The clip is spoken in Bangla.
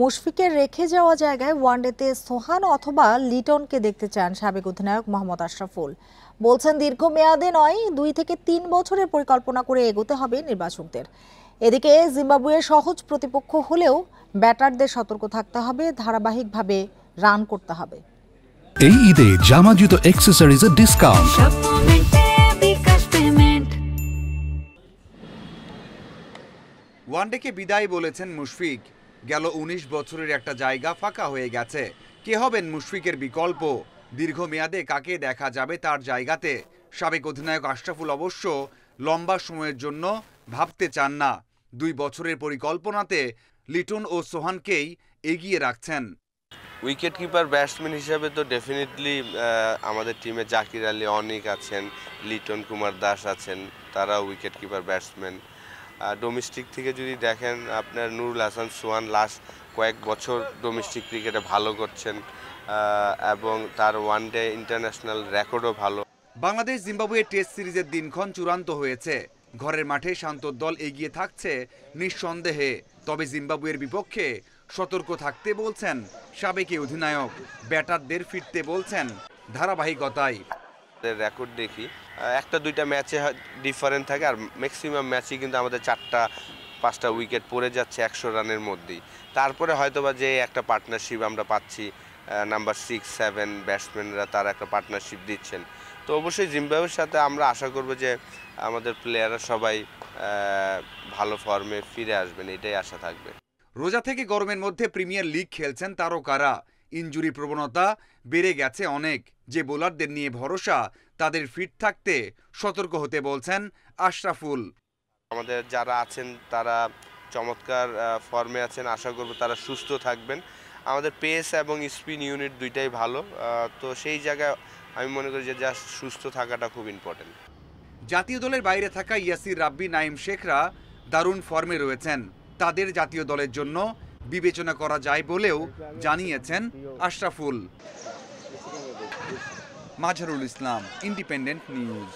মুশফিকের রেখে যাওয়া জায়গায় ওয়ানডেতে সোহান অথবা লিটনকে দেখতে চান সাবেক অধিনায়ক মোহাম্মদ আশরাফুল। বলছেন দীর্ঘমেয়াদে নয় 2 থেকে 3 বছরের পরিকল্পনা করে এগোতে হবে নির্বাচকদের। এদিকে জিম্বাবুয়ের সহজ প্রতিপক্ষ হলেও ব্যাটারদের সতর্ক থাকতে হবে, ধারাবাহিকভাবে রান করতে হবে। এই ঈদে জামা জুতো অ্যাকসেসরিজের ডিসকাউন্ট। ওয়ানডেকে বিদায় বলেছেন মুশফিক। গেল 19 বছরের একটা জায়গা ফাঁকা হয়ে গেছে। কে হবেন মুশফিকের বিকল্প? দীর্ঘমেয়াদে কাকে দেখা যাবে তার জায়গাতে? সাবেক অধিনায়ক আশরাফুল অবশ্য লম্বা সময়ের জন্য ভাবতে চান না। 2 বছরের পরিকল্পনাতে লিটন ও সোহানকেই এগিয়ে রাখছেন। উইকেট কিপার ব্যাটসম্যান হিসাবে তো ডেফিনেটলি আমাদের টিমে জাকির আলী অনিক আছেন, লিটন কুমার দাস আছেন, তারা উইকেট কিপার ব্যাটসম্যান। ডোমেস্টিক থেকে যদি দেখেন আপনার নুরুল হাসান সোহান লাস্ট কয়েক বছর ডোমেস্টিক ক্রিকেটে ভালো করছেন এবং তার ওয়ানডে ইন্টারন্যাশনাল রেকর্ডও ভালো। বাংলাদেশ জিম্বাবুয়ে টেস্ট সিরিজের দিনক্ষণ চূড়ান্ত হয়েছে। ঘরের মাঠে শান্তর দল এগিয়ে থাকছে নিঃসন্দেহে। তবে জিম্বাবুয়ের বিপক্ষে সতর্ক থাকতে বলছেন সাবেক অধিনায়ক। ব্যাটারদের ফিরতে বলছেন ধারাবাহিকতায়। রেকর্ড দেখি একটা দুইটা ম্যাচে ডিফারেন্ট থাকে, আর ম্যাক্সিমাম ম্যাচই কিন্তু আমাদের 4-5টা উইকেট পড়ে যাচ্ছে 100 রানের মধ্যেই। তারপরে হয়তোবা যে একটা পার্টনারশিপ আমরা পাচ্ছি, নাম্বার 6-7 ব্যাটসম্যানরা তারা একটা পার্টনারশিপ দিচ্ছেন। তো অবশ্যই জিম্বাবুয়ের সাথে আমরা আশা করব যে আমাদের প্লেয়াররা সবাই ভালো ফর্মে ফিরে আসবেন, এটাই আশা থাকবে। রোজা থেকে গরমের মধ্যে প্রিমিয়ার লিগ খেলছেন তারকারা। ইনজুরি প্রবণতা বেড়ে গেছে অনেক। যে বোলারদের নিয়ে ভরসা তাদের ফিট থাকতে সতর্ক হতে বলছেন আশরাফুল। আমাদের যারা আছেন তারা চমৎকার ফর্মে আছেন, আশা করব তারা সুস্থ থাকবেন। আমাদের পেস এবং স্পিন ইউনিট দুইটাই ভালো, তো সেই জায়গায় আমি মনে করি যে জাস্ট সুস্থ থাকাটা খুব ইম্পর্টেন্ট। জাতীয় দলের বাইরে থাকা ইয়াসির রাব্বি, নাইম শেখরা দারুণ ফর্মে রয়েছেন। তাদের জাতীয় দলের জন্য বিবেচনা করা যায় বলেও জানিয়েছেন আশরাফুল। Mazharul Islam, independent news.